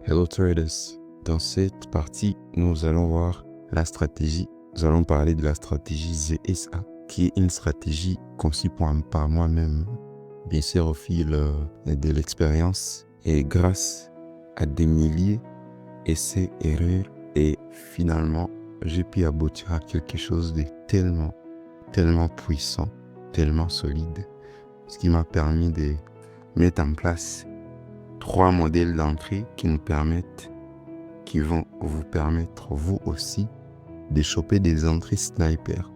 Hello traders, dans cette partie, nous allons voir la stratégie. Nous allons parler de la stratégie ZSA, qui est une stratégie conçue par moi-même, bien sûr au fil de l'expérience et grâce à des milliers d'essais, erreurs et finalement, j'ai pu aboutir à quelque chose de tellement puissant, tellement solide, ce qui m'a permis de mettre en place 3 modèles d'entrée qui vont vous permettre, vous aussi, de choper des entrées sniper,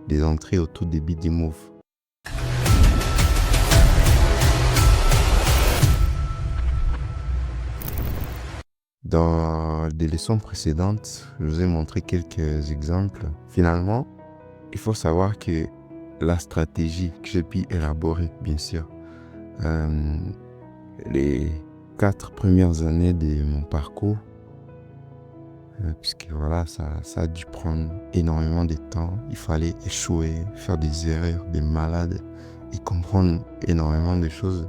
des entrées au tout début du move. Dans des leçons précédentes, je vous ai montré quelques exemples. Finalement, il faut savoir que la stratégie que j'ai pu élaborer, bien sûr, les 4 premières années de mon parcours, puisque voilà, ça a dû prendre énormément de temps. Il fallait échouer, faire des erreurs, des malades et comprendre énormément de choses.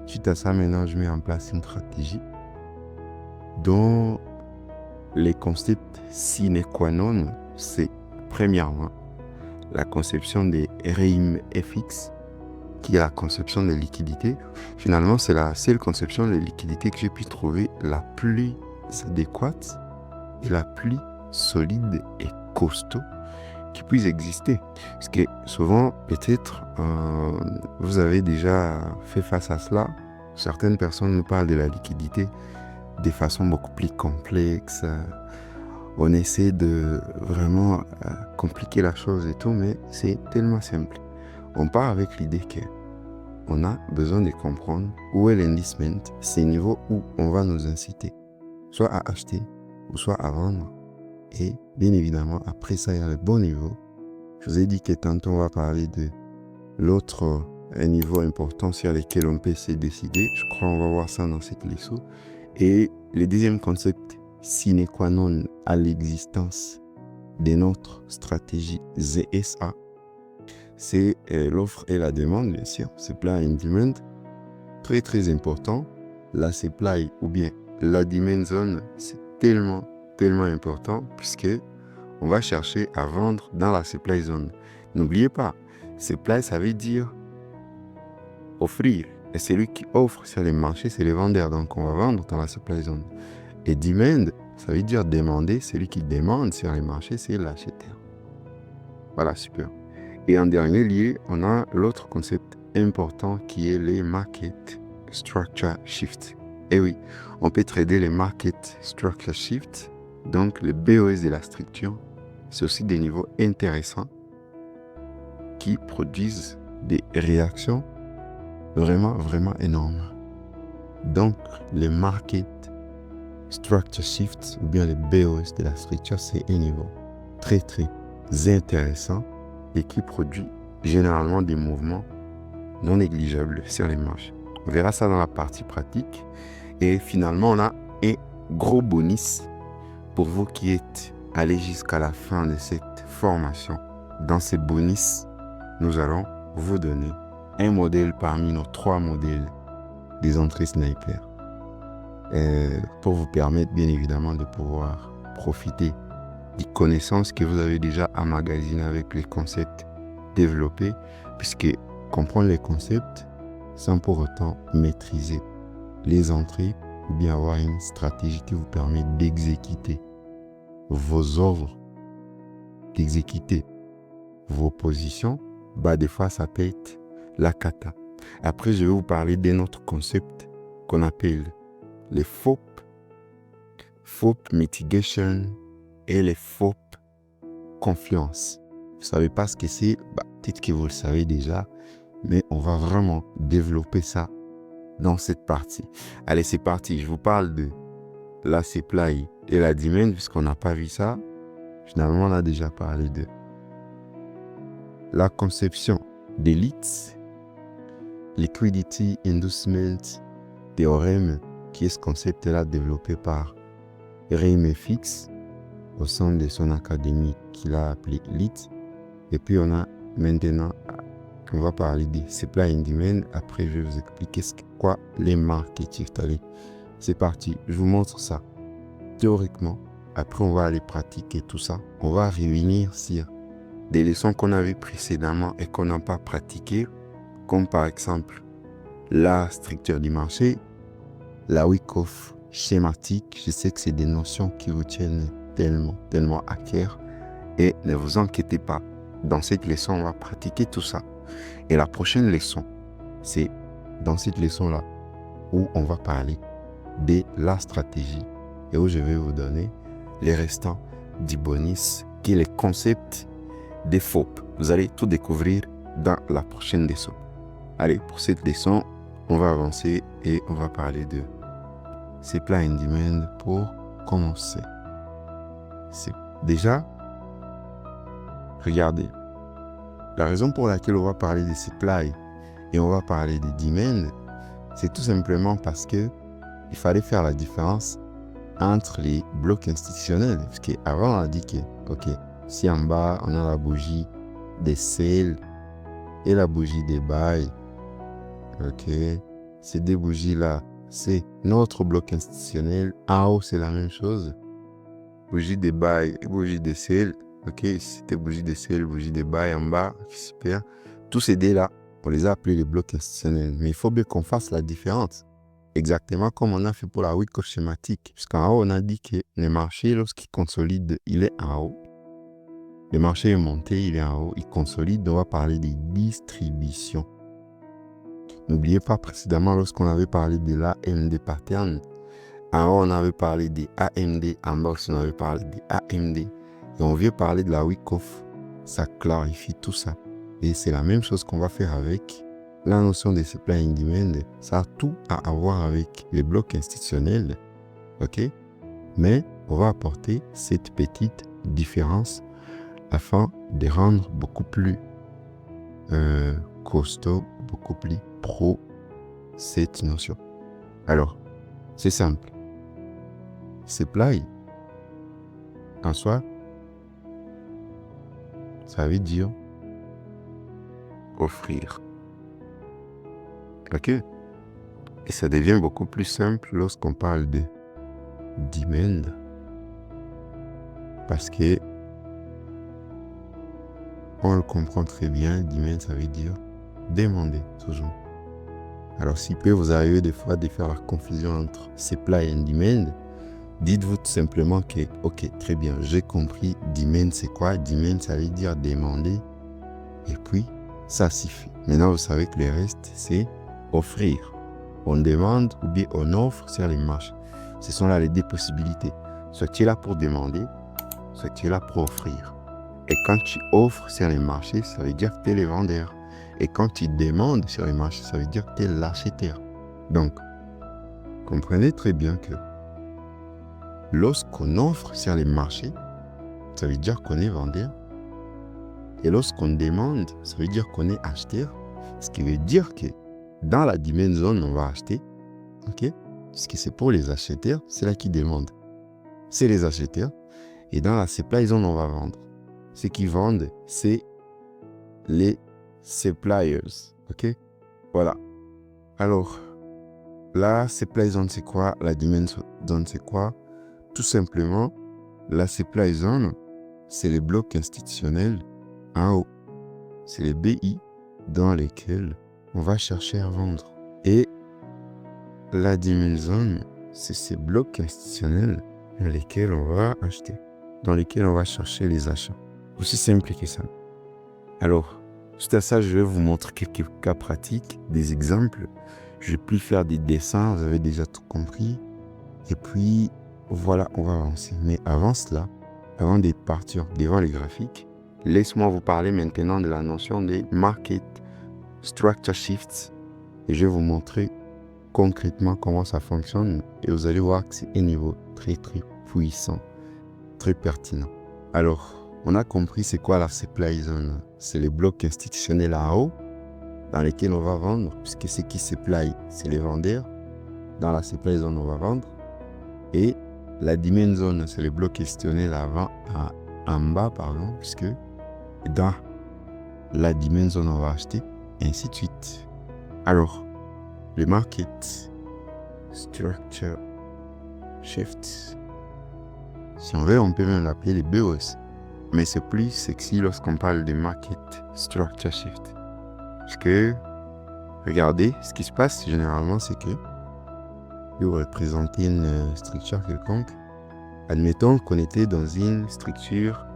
Suite à ça, maintenant, je mets en place une stratégie dont les concepts sine qua non, c'est premièrement la conception des RIM FX, qui est la conception des liquidités. Finalement, c'est la seule conception des liquidités que j'ai pu trouver la plus adéquate et la plus solide et costaud qui puisse exister. Parce que souvent, peut-être, vous avez déjà fait face à cela. Certaines personnes nous parlent de la liquidité de façon beaucoup plus complexe. On essaie de vraiment compliquer la chose et tout, mais c'est tellement simple. On part avec l'idée que on a besoin de comprendre où est l'investment, ces niveaux où on va nous inciter, soit à acheter ou soit à vendre. Et bien évidemment, après ça, il y a le bon niveau. Je vous ai dit que tantôt, on va parler de l'autre niveau important sur lequel on peut se décider. Je crois qu'on va voir ça dans cette leçon. Et le deuxième concept sine qua non à l'existence de notre stratégie ZSA, c'est l'offre et la demande, bien sûr. Supply and demand, très important. La supply ou bien la demand zone, c'est tellement important puisque on va chercher à vendre dans la supply zone. N'oubliez pas, supply, ça veut dire offrir. Et celui qui offre sur les marchés, c'est les vendeurs. Donc, on va vendre dans la supply zone. Et demand, ça veut dire demander. Celui qui demande sur les marchés, c'est l'acheteur. Voilà, super. Et en dernier lieu, on a l'autre concept important qui est les market structure shift. Et oui, on peut trader les market structure shift, donc le BOS de la structure. C'est aussi des niveaux intéressants qui produisent des réactions vraiment énormes. Donc, les market structure shift ou bien les BOS de la structure, c'est un niveau très intéressant et qui produit généralement des mouvements non négligeables sur les marches. On verra ça dans la partie pratique. Et finalement, on a un gros bonus pour vous qui êtes allés jusqu'à la fin de cette formation. Dans ces bonus, nous allons vous donner un modèle parmi nos 3 modèles des entrées sniper. Pour vous permettre bien évidemment de pouvoir profiter des connaissances que vous avez déjà emmagasinées avec les concepts développés, puisque comprendre les concepts sans pour autant maîtriser les entrées ou bien avoir une stratégie qui vous permet d'exécuter vos ordres, d'exécuter vos positions, des fois ça peut être la cata. Après, je vais vous parler d'un autre concept qu'on appelle les FOP mitigation et les FOP confiance. Vous ne savez pas ce que c'est, peut-être que vous le savez déjà, mais on va vraiment développer ça dans cette partie. Allez, c'est parti. Je vous parle de la supply et la demand, puisqu'on n'a pas vu ça. Finalement, on a déjà parlé de la conception des leads, Liquidity Inducement Theorem, qui est ce concept-là développé par RIMFX au sein de son académie qu'il a appelé LEAD. Et puis on a maintenant, on va parler des supply and demand. Après, je vais vous expliquer quoi les market shift. Allez, C'est parti, je vous montre ça. Théoriquement, après on va aller pratiquer tout ça. On va revenir sur des leçons qu'on avait précédemment et qu'on n'a pas pratiquées, comme par exemple la structure du marché, la Wyckoff schématique. Je sais que c'est des notions qui vous tiennent tellement à cœur. Et ne vous inquiétez pas, dans cette leçon, on va pratiquer tout ça. Et la prochaine leçon, c'est dans cette leçon-là où on va parler de la stratégie et où je vais vous donner les restants du bonus, qui est le concept des FOP. Vous allez tout découvrir dans la prochaine leçon. Allez, pour cette leçon, on va avancer et on va parler de supply and demand pour commencer. C'est déjà, regardez, la raison pour laquelle on va parler de supply et on va parler de demand, c'est tout simplement parce que il fallait faire la différence entre les blocs institutionnels. Parce qu'avant, on a dit que, ok, si en bas, on a la bougie des sell et la bougie des buy, ok, ces deux bougies-là, c'est notre bloc institutionnel. En haut, c'est la même chose. Bougie des buy et bougie des sell, ok, c'était bougie des sell, bougie des buy en bas, super. Tous ces dés-là, on les a appelés les blocs institutionnels. Mais il faut bien qu'on fasse la différence. Exactement comme on a fait pour la Wyckoff schématique. Puisqu'en haut, on a dit que le marché, lorsqu'il consolide, il est en haut. Le marché est monté, il est en haut, il consolide. On va parler des distributions. N'oubliez pas précédemment, lorsqu'on avait parlé de l'AMD pattern, en haut, on avait parlé des AMD, en bas, on avait parlé des AMD. Et on vient parler de la Wyckoff. Ça clarifie tout ça. Et c'est la même chose qu'on va faire avec la notion de supply and demand. Ça a tout à voir avec les blocs institutionnels. Ok? Mais on va apporter cette petite différence afin de rendre beaucoup plus costaud, beaucoup plus pro cette notion. Alors, c'est simple. Supply, en soi, ça veut dire offrir. Ok? Et ça devient beaucoup plus simple lorsqu'on parle de demand. Parce que on le comprend très bien, demand, ça veut dire demander, toujours. Alors, s'il peut vous arriver des fois de faire la confusion entre supply et demand, dites-vous tout simplement que, ok, très bien, j'ai compris, demand c'est quoi? Demand, ça veut dire demander, et puis, ça suffit. Maintenant, vous savez que le reste, c'est offrir. On demande ou bien on offre sur les marchés. Ce sont là les deux possibilités. Soit tu es là pour demander, soit tu es là pour offrir. Et quand tu offres sur les marchés, ça veut dire que tu es le vendeur. Et quand tu demandes sur les marchés, ça veut dire que tu es l'acheteur. Donc, comprenez très bien que lorsqu'on offre sur les marchés, ça veut dire qu'on est vendeur. Et lorsqu'on demande, ça veut dire qu'on est acheteur. Ce qui veut dire que dans la demand zone, on va acheter. Ok? Parce que c'est pour les acheteurs, c'est là qui demandent. C'est les acheteurs. Et dans la supply zone, on va vendre. Ceux qui vendent, c'est les suppliers. Ok? Voilà. Alors, la supply zone, c'est quoi? La demand zone, c'est quoi? Tout simplement, la supply zone, c'est les blocs institutionnels en haut. C'est les BI dans lesquels on va chercher à vendre. Et la demand zone, c'est ces blocs institutionnels dans lesquels on va acheter, dans lesquels on va chercher les achats. Aussi simple que ça. Alors, suite à ça, je vais vous montrer quelques cas pratiques, des exemples. Je vais plus faire des dessins, vous avez déjà tout compris. Et puis, voilà, on va avancer. Mais avant cela, avant de partir devant les graphiques, laisse-moi vous parler maintenant de la notion des market structure shifts. Et je vais vous montrer concrètement comment ça fonctionne. Et vous allez voir que c'est un niveau très puissant, très pertinent. Alors, on a compris c'est quoi la supply zone. C'est les blocs institutionnels en haut dans lesquels on va vendre, puisque ce qui supply, c'est les vendeurs. Dans la supply zone, on va vendre. Et la demand zone, c'est les blocs institutionnels en bas, puisque dans la demand zone, on va acheter, et ainsi de suite. Alors, le market structure shift. Si on veut, on peut même l'appeler les BOS. Mais c'est plus sexy lorsqu'on parle de market structure shift. Parce que, regardez, ce qui se passe généralement, c'est que vous représentez une structure quelconque. Admettons qu'on était dans une structure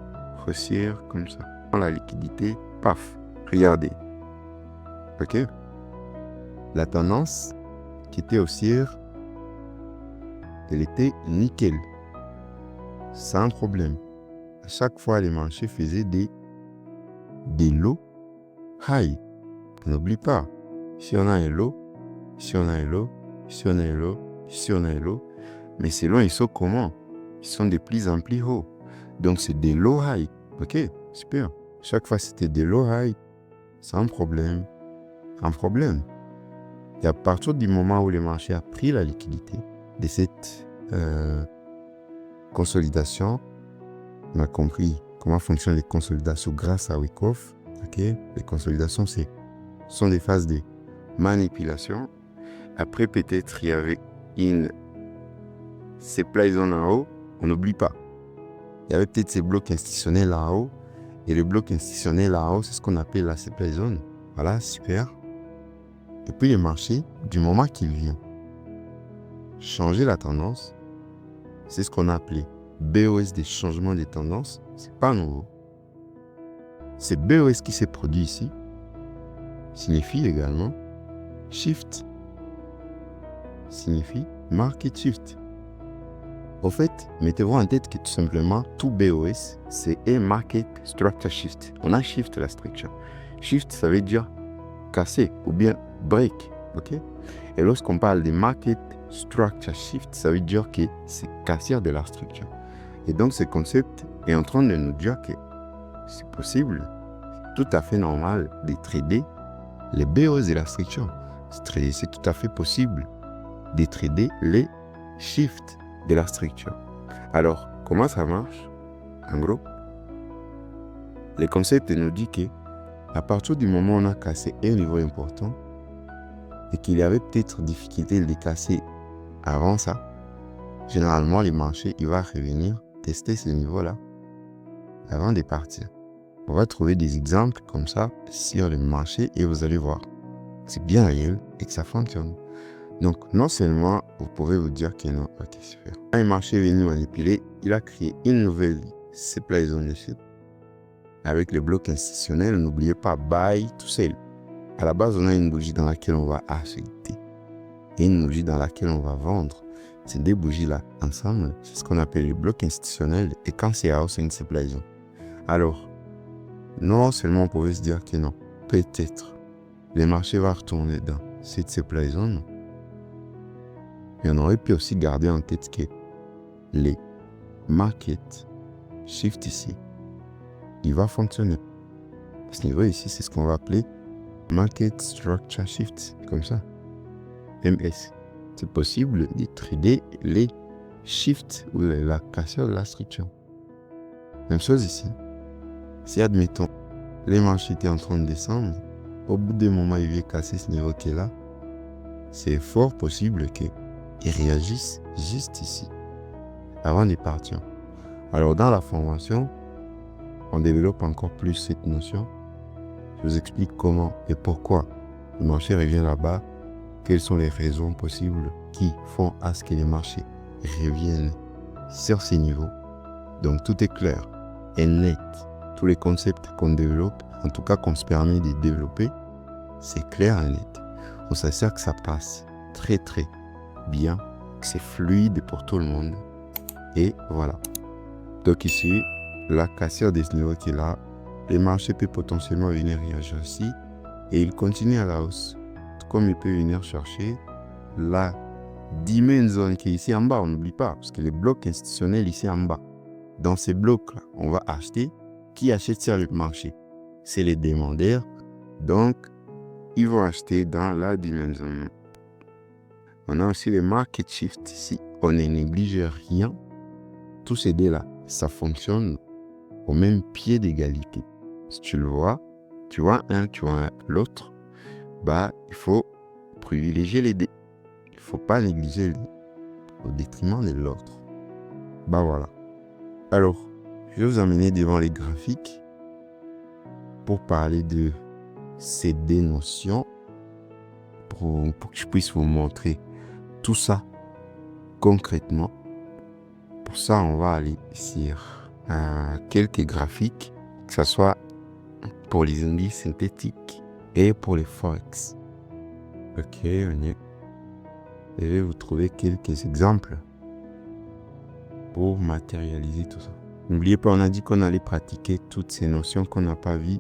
haussière comme ça. Dans la liquidité, paf, regardez. Ok? La tendance qui était haussière, elle était nickel. Sans problème. À chaque fois, les marchés faisaient des low high. N'oublie pas, si on a un low, si on a un low, si on a un low, si on a un low, mais selon ils sont comment? Ils sont de plus en plus hauts. Donc c'est des low high. Ok, super. Chaque fois c'était des low high, sans problème. Sans problème. Et à partir du moment où le marché a pris la liquidité de cette consolidation, on a compris comment fonctionnent les consolidations grâce à Wyckoff. Ok, les consolidations sont des phases de manipulation. Après, peut-être il y avait ces supply zone en haut, on n'oublie pas. Il y avait peut-être ces blocs institutionnels en haut. Et le bloc institutionnel en haut, c'est ce qu'on appelle la supply zone. Voilà, super. Et puis le marché, du moment qu'il vient changer la tendance, c'est ce qu'on a appelé BOS des changements des tendances. C'est pas nouveau. C'est BOS qui s'est produit ici signifie également shift. Signifie market shift. Au fait, mettez-vous en tête que tout simplement, tout BOS, c'est un market structure shift. On a shift la structure. Shift, ça veut dire casser ou bien break. Ok? Et lorsqu'on parle de market structure shift, ça veut dire que c'est casser de la structure. Et donc, ce concept est en train de nous dire que c'est possible, tout à fait normal de trader les BOS de la structure. C'est tout à fait possible de trader les shifts de la structure. Alors, comment ça marche? En gros, le concept nous dit que à partir du moment où on a cassé un niveau important et qu'il y avait peut-être difficulté de casser avant ça, généralement, le marché il va revenir tester ce niveau-là avant de partir. On va trouver des exemples comme ça sur le marché et vous allez voir. C'est bien réel et que ça fonctionne. Donc, non seulement vous pouvez vous dire que non, ok, super. Quand le marché est venu manipuler, il a créé une nouvelle supply zone dessus. Avec le bloc institutionnel, n'oubliez pas, buy tout seul. À la base, on a une bougie dans laquelle on va acheter et une bougie dans laquelle on va vendre. Ces deux bougies-là, ensemble, c'est ce qu'on appelle le bloc institutionnel. Et quand c'est house, c'est une supply zone. Alors, non seulement on pouvait se dire que non, peut-être, le marché va retourner dans cette supply zone, mais on aurait pu aussi garder en tête que les market shift ici, il va fonctionner. À ce niveau ici, c'est ce qu'on va appeler market structure shift, comme ça. MS. C'est possible de trader les shifts ou la cassure de la structure. Même chose ici. Si admettons, les marchés étaient en train de descendre, au bout d'un moment, il vient casser ce niveau qui est là, c'est fort possible qu'ils réagissent juste ici, avant de partir. Alors, dans la formation, on développe encore plus cette notion. Je vous explique comment et pourquoi le marché revient là-bas, quelles sont les raisons possibles qui font à ce que les marchés reviennent sur ces niveaux. Donc, tout est clair et net. Tous les concepts qu'on développe, en tout cas qu'on se permet de développer, c'est clair et net. On s'assure que ça passe très très bien, que c'est fluide pour tout le monde. Et voilà. Donc ici, la cassure de ce niveau qui est là, les marchés peuvent potentiellement venir réagir aussi et il continue à la hausse. Tout comme il peut venir chercher la dimension qui est ici en bas, on n'oublie pas, parce que les blocs institutionnels ici en bas. Dans ces blocs-là, on va acheter. Qui achète sur le marché? C'est les demandeurs. Donc, ils vont acheter dans la dimension. On a aussi les market shift ici. On ne néglige rien. Tous ces deux-là, ça fonctionne au même pied d'égalité. Si tu le vois, tu vois un, tu vois l'autre, bah, il faut privilégier les deux. Il ne faut pas négliger les deux. au détriment de l'autre. Bah voilà. Alors, je vais vous emmener devant les graphiques pour parler de ces deux notions pour que je puisse vous montrer tout ça concrètement. Pour ça, on va aller sur quelques graphiques, que ce soit pour les indices synthétiques et pour les forex. Ok, on y est. Je vais vous trouver quelques exemples pour matérialiser tout ça. N'oubliez pas, on a dit qu'on allait pratiquer toutes ces notions qu'on n'a pas vues,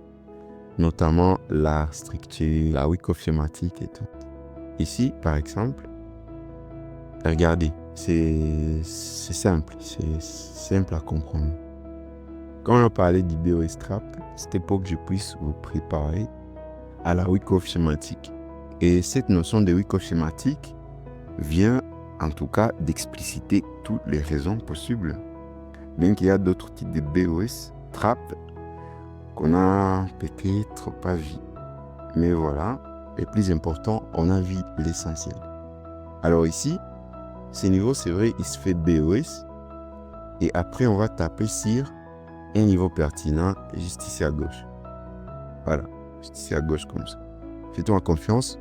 notamment la structure, la Wyckoff schématique et tout. Ici, par exemple, regardez, c'est simple, c'est simple à comprendre. Quand on a parlé du BOS Trap, c'était pour que je puisse vous préparer à la Wyckoff schématique. Et cette notion de Wyckoff schématique vient en tout cas d'expliciter toutes les raisons possibles. Bien qu'il y a d'autres types de BOS Trap qu'on a peut-être pas vu. Mais voilà, le plus important, on a vu l'essentiel. Alors ici, ce niveau, c'est vrai, il se fait BOS. Et après, on va taper sur un niveau pertinent juste ici à gauche. Voilà, juste ici à gauche comme ça. Fais-toi confiance.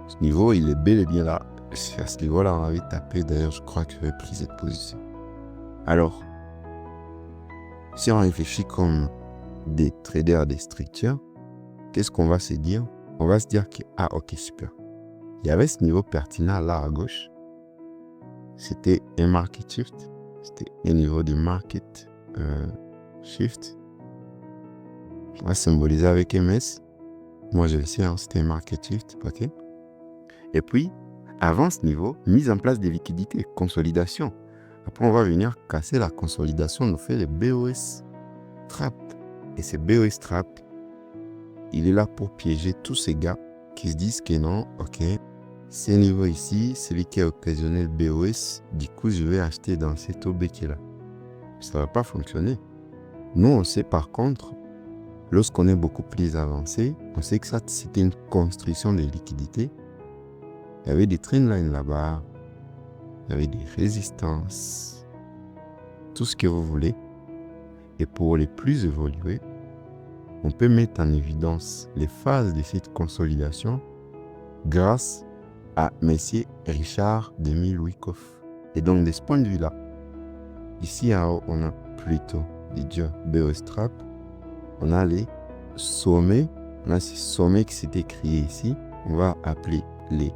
Ce niveau, il est bel et bien là. C'est à ce niveau-là, on avait tapé. D'ailleurs, je crois que j'avais pris cette position. Alors, si on réfléchit comme des traders des structures, qu'est-ce qu'on va se dire? On va se dire que, ah ok, super. Il y avait ce niveau pertinent là à gauche. C'était un market shift. C'était un niveau de market shift. On va symboliser avec MS. Moi, je le sais, hein, c'était un market shift. Ok. Et puis, avant ce niveau, mise en place des liquidités, consolidation. Après, on va venir casser la consolidation. On fait les BOS Trap. Et ces BOS Trap, il est là pour piéger tous ces gars qui se disent que non, ok, ce niveau ici, celui qui a occasionné le BOS, du coup, je vais acheter dans cet OB qui est là. Ça ne va pas fonctionner. Nous, on sait par contre, lorsqu'on est beaucoup plus avancé, on sait que ça, c'était une construction de liquidité. Il y avait des trendlines là-bas, il y avait des résistances, tout ce que vous voulez. Et pour les plus évolués, on peut mettre en évidence les phases de cette consolidation grâce à Messier Richard Demille Wyckoff. Et donc, de ce point de vue-là, ici en haut, on a plutôt déjà BOS Trap. On a les sommets. On a ces sommets qui s'étaient créés ici. On va appeler les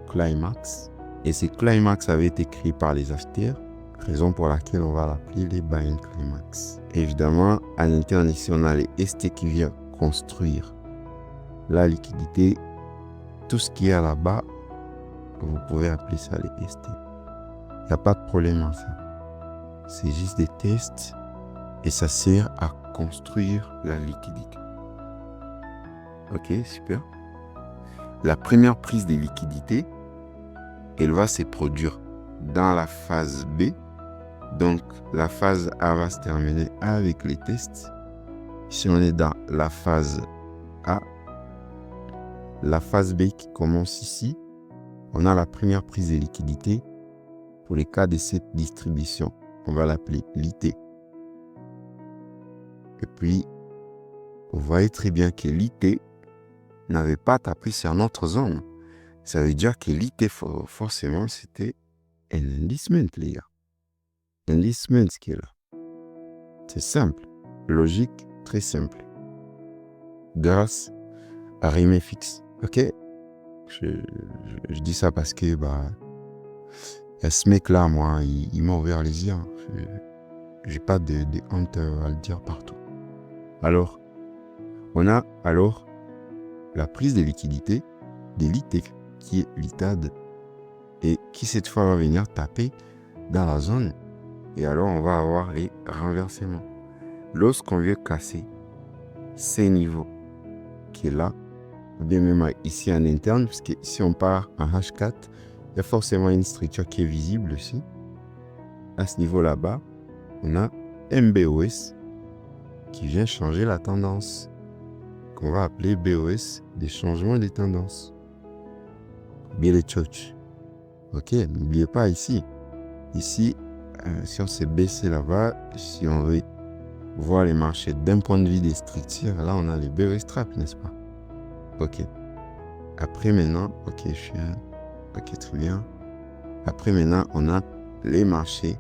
climax. Et ces climax avaient été créés par les acheteurs, raison pour laquelle on va l'appeler les buying climax. Évidemment, à l'interne ici, on a les ST qui viennent construire la liquidité. Tout ce qui est là-bas, vous pouvez appeler ça les ST. Il n'y a pas de problème en ça. C'est juste des tests et ça sert à construire la liquidité. Ok, super. La première prise de liquidité, elle va se produire dans la phase B. Donc, la phase A va se terminer avec les tests. Si on est dans la phase A, la phase B qui commence ici, on a la première prise de liquidité pour les cas de cette distribution. On va l'appeler l'IT. Et puis, vous voyez très bien que l'IT n'avait pas tapé sur notre zone. Ça veut dire que l'IT, forcément, c'était un enlistment, les gars. Un enlistment qui est là. C'est simple. Logique, très simple. Grâce à Rime FX. Ok? Je dis ça parce que, il y a ce mec-là, moi, il m'a ouvert les yeux. Hein. J'ai pas de honte à le dire partout. Alors, on a alors la prise de liquidité de l'IT qui est l'ITAD et qui cette fois va venir taper dans la zone. Et alors, on va avoir les renversements. Lorsqu'on veut casser ces niveaux qui est là, ou bien même ici en interne, parce que si on part en H4, il y a forcément une structure qui est visible aussi. À ce niveau là-bas, on a MBOS qui vient changer la tendance, qu'on va appeler BOS, des changements des tendances. Bien les church. Ok, n'oubliez pas ici, Ici, si on s'est baissé là-bas, si on veut voir les marchés d'un point de vue des structures, là, on a les bear straps, n'est-ce pas? Ok. Après, maintenant, ok, ok, très bien. Après, maintenant, on a les marchés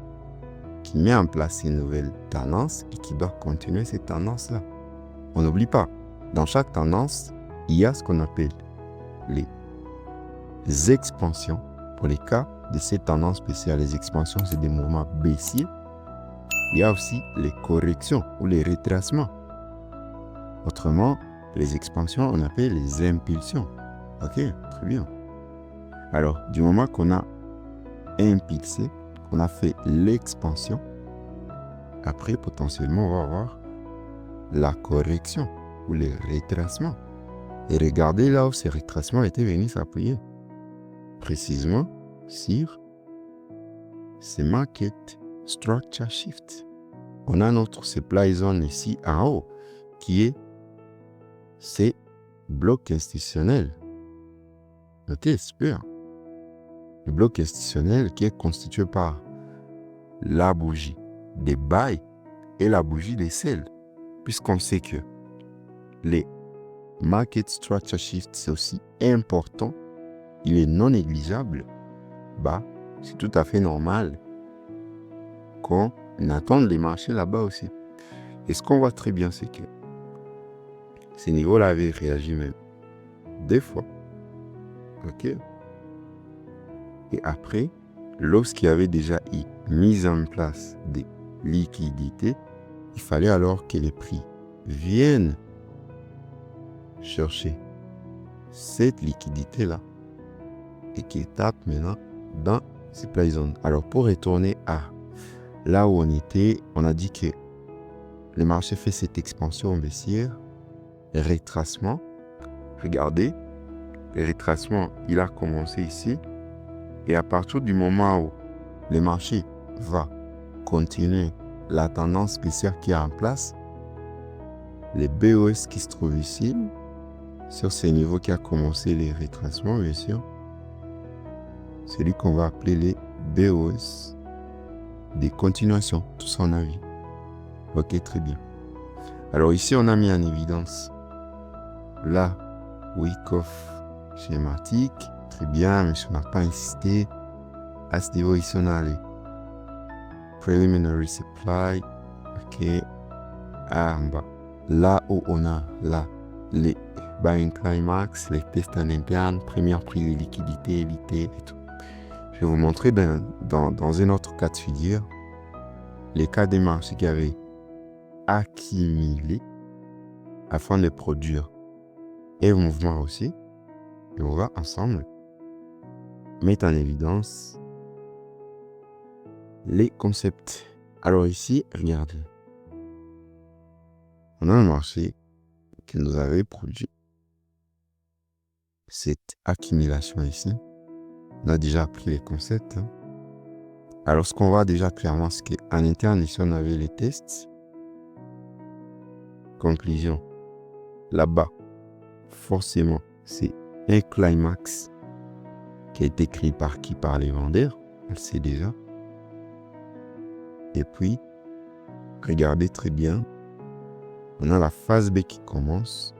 qui met en place une nouvelle tendance et qui doit continuer cette tendance-là. On n'oublie pas, dans chaque tendance, il y a ce qu'on appelle les expansions. Pour les cas de cette tendance spéciale, les expansions, c'est des mouvements baissiers. Il y a aussi les corrections ou les retracements. Autrement, les expansions, on appelle les impulsions. Ok, très bien. Alors, du moment qu'on a impulsé, qu'on a fait l'expansion, après, potentiellement, on va avoir la correction ou les retracements. Et regardez là où ces retracements étaient venus s'appuyer. Précisément sur ces market structure shift. On a notre supply zone ici en haut qui est ces blocs institutionnels. Notez, super. Le bloc institutionnel qui est constitué par la bougie des buy et la bougie des sell. Puisqu'on sait que les market structure shift, c'est aussi important, il est non négligeable, c'est tout à fait normal qu'on attende les marchés là-bas aussi. Et ce qu'on voit très bien, c'est que ces niveaux-là avaient réagi même deux fois. Ok. Et après, lorsqu'il y avait déjà mis en place des liquidités, il fallait alors que les prix viennent chercher cette liquidité-là et qu'ils tapent maintenant dans ces supply zones. Alors, pour retourner à là où on était, on a dit que le marché fait cette expansion baissière, retracement. Regardez, le retracement, il a commencé ici. Et à partir du moment où le marché va continuer la tendance baissière qui est en place, les BOS qui se trouvent ici, sur ces niveaux qui a commencé les retracements, bien sûr, c'est lui qu'on va appeler les BOS des continuations, tout ça on a vu. Ok, très bien. Alors ici, on a mis en évidence la week-off schématique. Très bien, mais on n'a pas insisté. À ce niveau, ici, on a les preliminary supply. Ok. En bas. Là où on a là les buying climax, les tests en interne, première prise de liquidité évitée et tout. Je vais vous montrer dans un autre cas de figure les cas des marchés qui avaient accumulé afin de produire un mouvement aussi. Et on va ensemble mettre en évidence les concepts. Alors ici, regardez. On a un marché qui nous avait produit cette accumulation ici. On a déjà appris les concepts. Alors ce qu'on voit déjà clairement, c'est qu'en interne, ici, on avait les tests. Conclusion. Là-bas, forcément, c'est un climax qui a été créé par qui? Par les vendeurs. On le sait déjà. Et puis, regardez très bien. On a la phase B qui commence.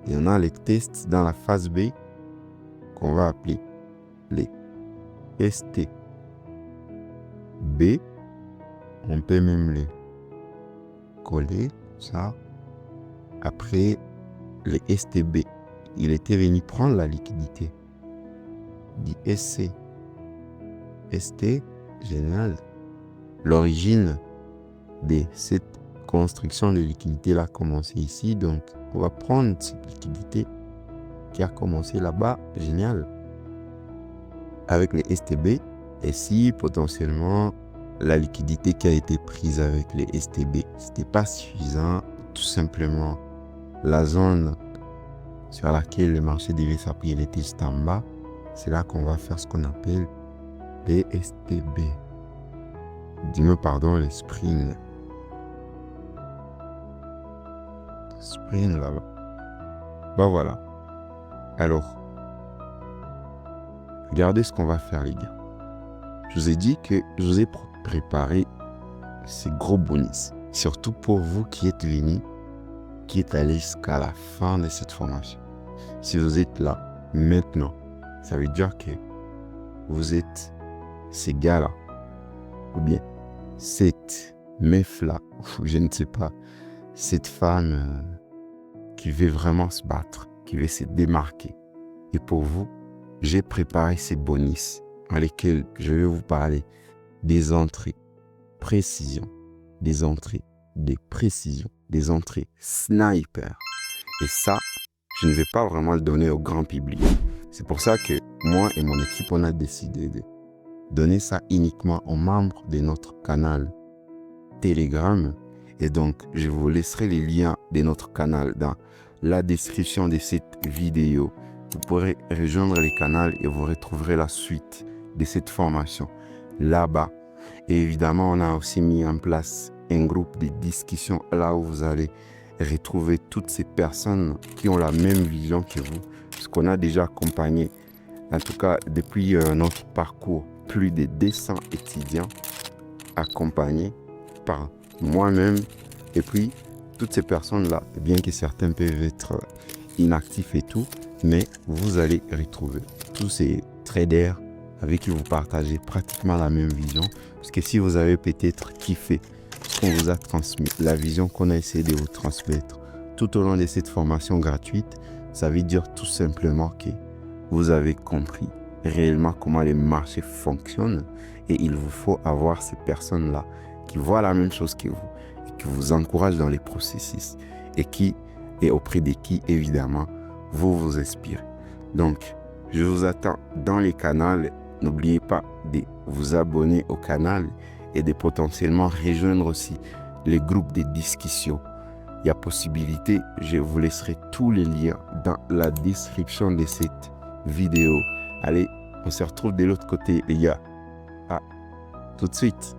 Et on a les tests dans la phase B qu'on va appeler les STB. On peut même les coller, ça. Après, les STB, il était venu prendre la liquidité du SC. ST, général. L'origine de cette construction de liquidité là a commencé ici. Donc, on va prendre cette liquidité qui a commencé là-bas, génial, avec les STB. Et si potentiellement la liquidité qui a été prise avec les STB, c'était pas suffisant, tout simplement la zone sur laquelle le marché devait s'appuyer était juste en bas, c'est là qu'on va faire ce qu'on appelle les STB. Dis-moi pardon, les spring. Spring là-bas. Voilà. Alors, regardez ce qu'on va faire, les gars. Je vous ai dit que je vous ai préparé ces gros bonus. Surtout pour vous qui êtes venus, qui êtes allés jusqu'à la fin de cette formation. Si vous êtes là, maintenant, ça veut dire que vous êtes ces gars-là, ou bien cette meuf-là, je ne sais pas, cette femme qui veut vraiment se battre, qui veut se démarquer. Et pour vous, j'ai préparé ces bonus dans lesquels je vais vous parler des entrées, précision, des entrées, des précisions, des entrées sniper. Et ça, je ne vais pas vraiment le donner au grand public. C'est pour ça que moi et mon équipe, on a décidé de donner ça uniquement aux membres de notre canal Telegram. Et donc, je vous laisserai les liens de notre canal dans la description de cette vidéo. Vous pourrez rejoindre le canal et vous retrouverez la suite de cette formation là-bas. Et évidemment, on a aussi mis en place un groupe de discussion là où vous allez retrouver toutes ces personnes qui ont la même vision que vous. Parce qu'on a déjà accompagné, en tout cas depuis notre parcours, plus de 200 étudiants accompagnés par moi-même. Et puis, toutes ces personnes-là, bien que certains peuvent être inactifs et tout, mais vous allez retrouver tous ces traders avec qui vous partagez pratiquement la même vision. Parce que si vous avez peut-être kiffé ce qu'on vous a transmis, la vision qu'on a essayé de vous transmettre tout au long de cette formation gratuite, ça veut dire tout simplement que vous avez compris réellement comment les marchés fonctionnent et il vous faut avoir ces personnes-là qui voient la même chose que vous et qui vous encouragent dans les processus et auprès de qui, évidemment, vous vous inspirez. Donc, je vous attends dans les canaux. N'oubliez pas de vous abonner au canal et de potentiellement rejoindre aussi les groupes de discussion. Il y a possibilité, je vous laisserai tous les liens dans la description de cette vidéo. Allez, on se retrouve de l'autre côté, les gars. À tout de suite.